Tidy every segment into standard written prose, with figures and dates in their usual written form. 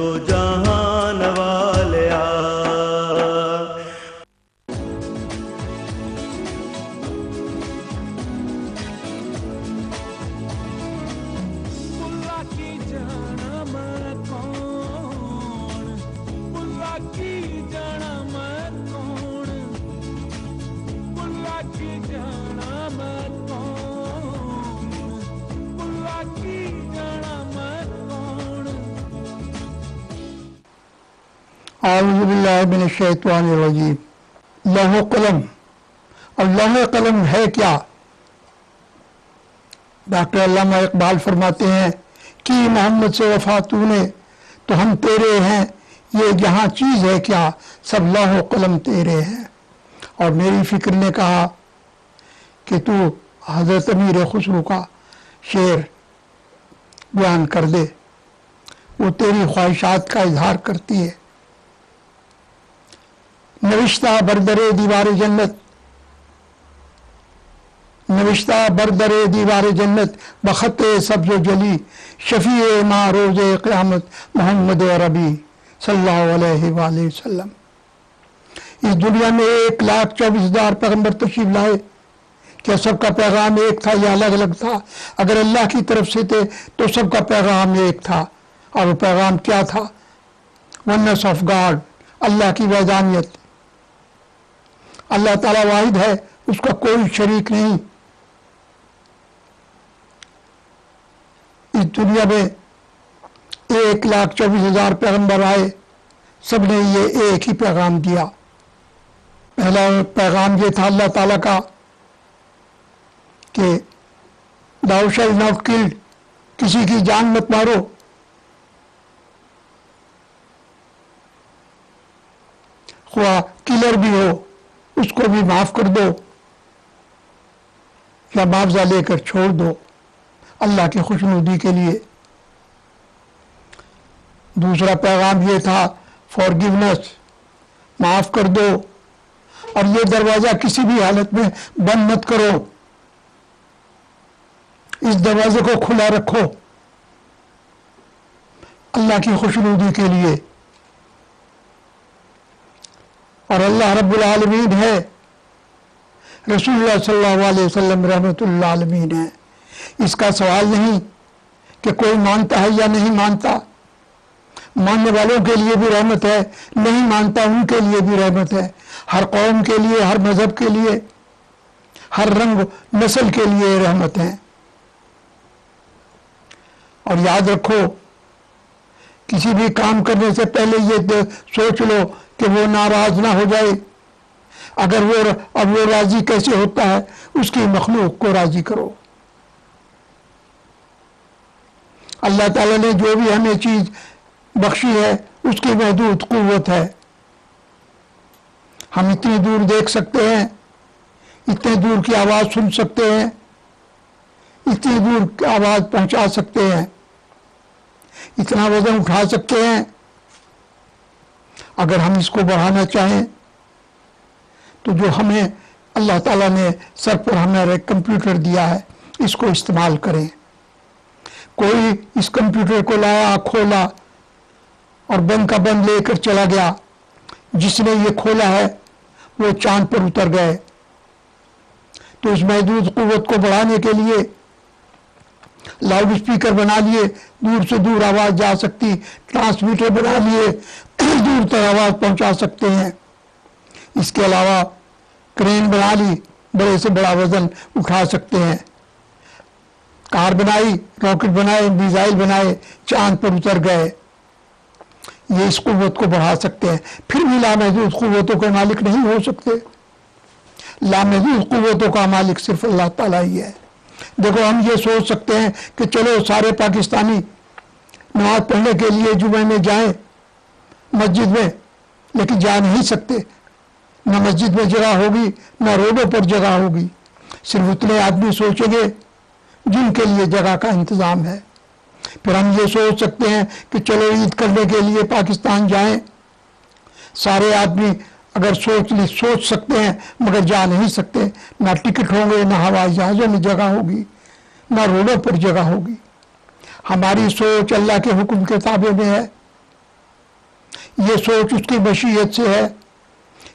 تو جہان والیا اعوذ باللہ من الشیطان الرجیم۔ لوح و قلم، اور لوح قلم ہے کیا؟ ڈاکٹر علامہ اقبال فرماتے ہیں کہ محمد سے وفا تو نے تو ہم تیرے ہیں، یہ جہاں چیز ہے کیا، سب لوح و قلم تیرے ہیں۔ اور میری فکر نے کہا کہ تو حضرت امیر خسرو کا شعر بیان کر دے، وہ تیری خواہشات کا اظہار کرتی ہے۔ نوشتہ بردر دیوار جنت، نوشتہ بردر دیوار جنت بخط سبز و جلی، شفیع ما روز قیامت محمد عربی صلی اللہ علیہ وآلہ وسلم۔ اس دنیا میں 1,24,000 پیغمبر تشریف لائے، کیا سب کا پیغام ایک تھا یا الگ الگ تھا؟ اگر اللہ کی طرف سے تھے تو سب کا پیغام ایک تھا، اور وہ پیغام کیا تھا؟ ونس آف گاڈ، اللہ کی وحدانیت۔ اللہ تعالیٰ واحد ہے، اس کا کوئی شریک نہیں۔ اس دنیا میں 1,24,000 پیغمبر آئے، سب نے یہ ایک ہی پیغام دیا۔ پہلا پیغام یہ تھا اللہ تعالیٰ کا کہ thou shalt not kill، کسی کی جان مت مارو۔ خواہ کلر بھی ہو اس کو بھی معاف کر دو یا معاوضہ لے کر چھوڑ دو اللہ کی خوشنودی کے لیے۔ دوسرا پیغام یہ تھا forgiveness، معاف کر دو، اور یہ دروازہ کسی بھی حالت میں بند مت کرو، اس دروازے کو کھلا رکھو اللہ کی خوشنودی کے لیے۔ اور اللہ رب العالمین ہے، رسول اللہ صلی اللہ علیہ وسلم رحمۃ اللہ عالمین ہے۔ اس کا سوال نہیں کہ کوئی مانتا ہے یا نہیں مانتا، ماننے والوں کے لیے بھی رحمت ہے، نہیں مانتا ان کے لیے بھی رحمت ہے، ہر قوم کے لیے، ہر مذہب کے لیے، ہر رنگ نسل کے لیے رحمت ہے۔ اور یاد رکھو، کسی بھی کام کرنے سے پہلے یہ سوچ لو کہ وہ ناراض نہ ہو جائے۔ اگر وہ راضی کیسے ہوتا ہے، اس کی مخلوق کو راضی کرو۔ اللہ تعالیٰ نے جو بھی ہمیں چیز بخشی ہے اس کی محدود قوت ہے۔ ہم اتنی دور دیکھ سکتے ہیں، اتنے دور کی آواز سن سکتے ہیں، اتنی دور کی آواز پہنچا سکتے ہیں، اتنا وزن اٹھا سکتے ہیں۔ اگر ہم اس کو بڑھانا چاہیں تو جو ہمیں اللہ تعالیٰ نے سر پر ہمارے کمپیوٹر دیا ہے، اس کو استعمال کریں۔ کوئی اس کمپیوٹر کو لایا، کھولا اور بند کا بند لے کر چلا گیا، جس نے یہ کھولا ہے وہ چاند پر اتر گئے۔ تو اس محدود قوت کو بڑھانے کے لیے لاؤڈ اسپیکر بنا لیے، دور سے دور آواز جا سکتی، ٹرانسمیٹر بنا لیے، دور تک آواز پہنچا سکتے ہیں۔ اس کے علاوہ کرین بنا لی، بڑے سے بڑا وزن اٹھا سکتے ہیں۔ کار بنائی، راکٹ بنائے، میزائل بنائے، چاند پر اتر گئے۔ یہ اس قوت کو بڑھا سکتے ہیں۔ پھر بھی لامحدود قوتوں کے مالک نہیں ہو سکتے۔ لامحدود قوتوں کا مالک صرف اللہ تعالیٰ ہی ہے۔ دیکھو، ہم یہ سوچ سکتے ہیں کہ چلو سارے پاکستانی نماز پڑھنے کے لیے جمعے میں جائیں مسجد میں، لیکن جا نہیں سکتے۔ نہ مسجد میں جگہ ہوگی، نہ روڈوں پر جگہ ہوگی۔ صرف اتنے آدمی سوچیں گے جن کے لیے جگہ کا انتظام ہے۔ پھر ہم یہ سوچ سکتے ہیں کہ چلو عید کرنے کے لیے پاکستان جائیں۔ سارے آدمی اگر سوچ سکتے ہیں مگر جا نہیں سکتے، نہ ٹکٹ ہوں گے، نہ ہوائی جہازوں میں جگہ ہوگی، نہ روڈوں پر جگہ ہوگی۔ ہماری سوچ اللہ کے حکم کے تابع میں ہے، یہ سوچ اس کی مشیت سے ہے۔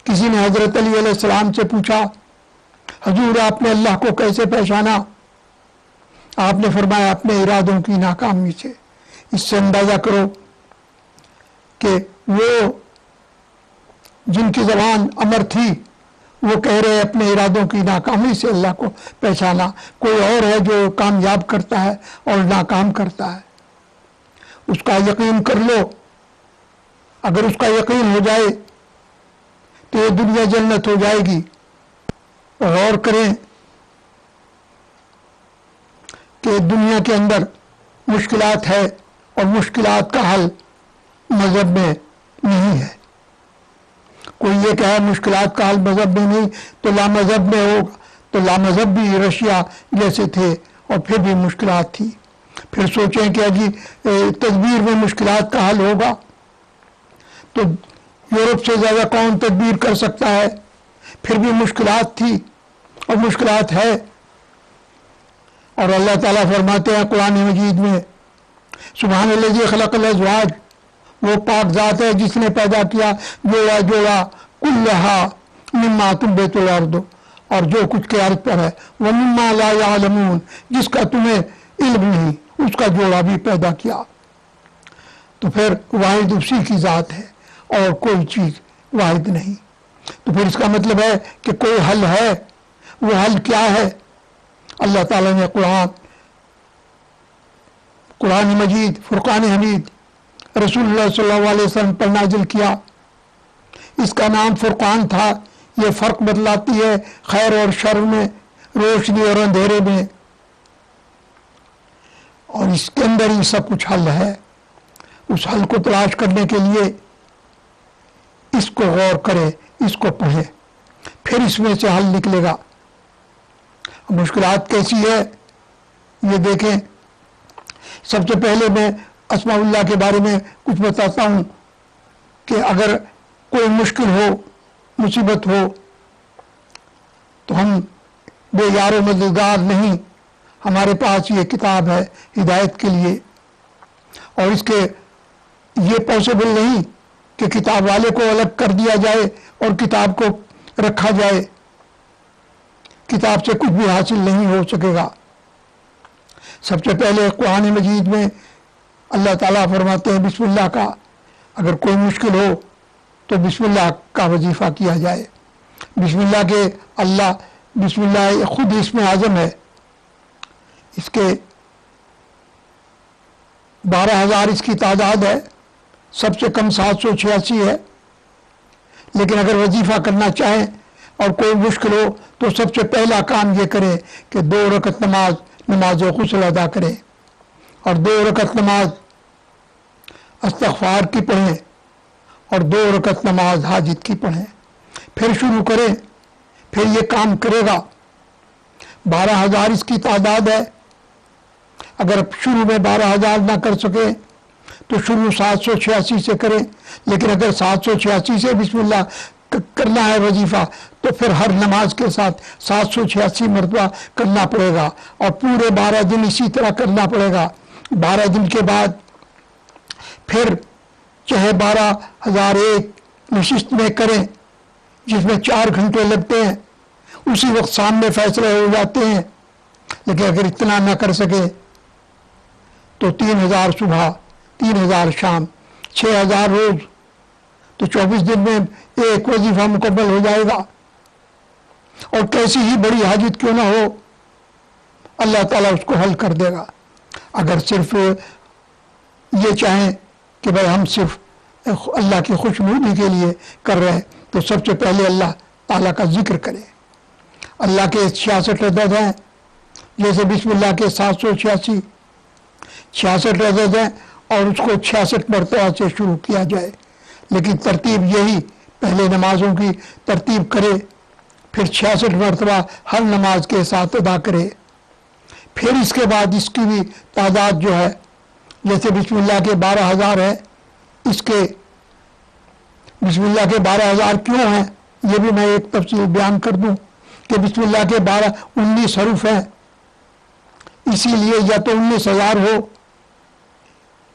کسی نے حضرت علی علیہ السلام سے پوچھا حضور آپ نے اللہ کو کیسے پہچانا؟ آپ نے فرمایا اپنے ارادوں کی ناکامی سے۔ اس سے اندازہ کرو کہ وہ جن کی زبان امر تھی وہ کہہ رہے اپنے ارادوں کی ناکامی سے اللہ کو پہچانا، کوئی اور ہے جو کامیاب کرتا ہے اور ناکام کرتا ہے۔ اس کا یقین کر لو، اگر اس کا یقین ہو جائے تو یہ دنیا جنت ہو جائے گی۔ اور غور کریں کہ دنیا کے اندر مشکلات ہے اور مشکلات کا حل مذہب میں نہیں ہے۔ کوئی یہ کہے مشکلات کا حل مذہب میں نہیں تو لامذہب میں ہوگا، تو لامذہب بھی رشیا جیسے تھے اور پھر بھی مشکلات تھی۔ پھر سوچیں کہ جی تدبیر میں مشکلات کا حل ہوگا تو یورپ سے زیادہ کون تدبیر کر سکتا ہے؟ پھر بھی مشکلات تھی اور مشکلات ہے۔ اور اللہ تعالیٰ فرماتے ہیں قرآن مجید میں سبحان الذی خلق الازواج، وہ پاک ذات ہے جس نے پیدا کیا جوڑا جوڑا کلھا مما تنبت الارض، اور جو کچھ کے ارض پر ہے، ومما لا یعلمون، جس کا تمہیں علم نہیں اس کا جوڑا بھی پیدا کیا۔ تو پھر واحد اسی کی ذات ہے اور کوئی چیز واحد نہیں۔ تو پھر اس کا مطلب ہے کہ کوئی حل ہے، وہ حل کیا ہے؟ اللہ تعالیٰ نے قرآن مجید فرقان حمید رسول اللہ صلی اللہ علیہ وسلم پر نازل کیا۔ اس کا نام فرقان تھا۔ یہ فرق بتلاتی ہے خیر اور شر میں، روشنی اور اندھیرے میں، اور اس کے اندر ہی سب کچھ حل ہے۔ اس حل کو تلاش کرنے کے لیے اس کو غور کرے، اس کو پڑھے، پھر اس میں سے حل نکلے گا۔ مشکلات کیسی ہے یہ دیکھیں۔ سب سے پہلے میں اسماء اللہ کے بارے میں کچھ بتاتا ہوں کہ اگر کوئی مشکل ہو، مصیبت ہو تو ہم بے یار و مددگار نہیں، ہمارے پاس یہ کتاب ہے ہدایت کے لیے، اور اس کے یہ پاسبل نہیں کہ کتاب والے کو الگ کر دیا جائے اور کتاب کو رکھا جائے۔ کتاب سے کچھ بھی حاصل نہیں ہو سکے گا۔ سب سے پہلے قرآن مجید میں اللہ تعالیٰ فرماتے ہیں بسم اللہ کا، اگر کوئی مشکل ہو تو بسم اللہ کا وظیفہ کیا جائے۔ بسم اللہ کے اللہ، بسم اللہ خود اسم اعظم ہے، اس کے 12,000 اس کی تعداد ہے، سب سے کم 786 ہے۔ لیکن اگر وظیفہ کرنا چاہیں اور کوئی مشکل ہو تو سب سے پہلا کام یہ کریں کہ 2 رکعت نماز غسل ادا کریں، اور 2 رکعت نماز استغفار کی پڑھیں، اور 2 رکعت نماز حاجت کی پڑھیں، پھر شروع کریں، پھر یہ کام کرے گا۔ 12,000 اس کی تعداد ہے۔ اگر شروع میں 12,000 نہ کر سکے تو شروع 786 سے کریں، لیکن اگر 786 سے بسم اللہ کرنا ہے وظیفہ تو پھر ہر نماز کے ساتھ 786 مرتبہ کرنا پڑے گا، اور پورے 12 دن اسی طرح کرنا پڑے گا۔ 12 دن کے بعد پھر چاہے 12,001 نشست میں کریں جس میں 4 گھنٹے لگتے ہیں، اسی وقت سامنے فیصلے ہو جاتے ہیں۔ لیکن اگر اتنا نہ کر سکے تو 3,000 صبح، 3,000 شام، 6,000 روز، تو 24 دن میں ایک وظیفہ مکمل ہو جائے گا۔ اور کیسی ہی بڑی حاجت کیوں نہ ہو اللہ تعالیٰ اس کو حل کر دے گا۔ اگر صرف یہ چاہیں کہ بھائی ہم صرف اللہ کی خوشنودی کے لیے کر رہے ہیں تو سب سے پہلے اللہ تعالیٰ کا ذکر کریں۔ اللہ کے 66 عدد ہیں، جیسے بسم اللہ کے 786 66 عدد ہیں، اور اس کو 66 مرتبہ سے شروع کیا جائے۔ لیکن ترتیب یہی، پہلے نمازوں کی ترتیب کرے، پھر 66 مرتبہ ہر نماز کے ساتھ ادا کرے، پھر اس کے بعد اس کی بھی تعداد جو ہے، جیسے بسم اللہ کے 12,000 ہے، اس کے بسم اللہ کے 12,000 کیوں ہیں یہ بھی میں ایک تفصیل بیان کر دوں کہ بسم اللہ کے 19 حروف ہیں، اسی لیے یا تو 19,000 ہو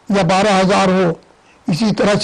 یا 12,000 ہو، اسی طرح سے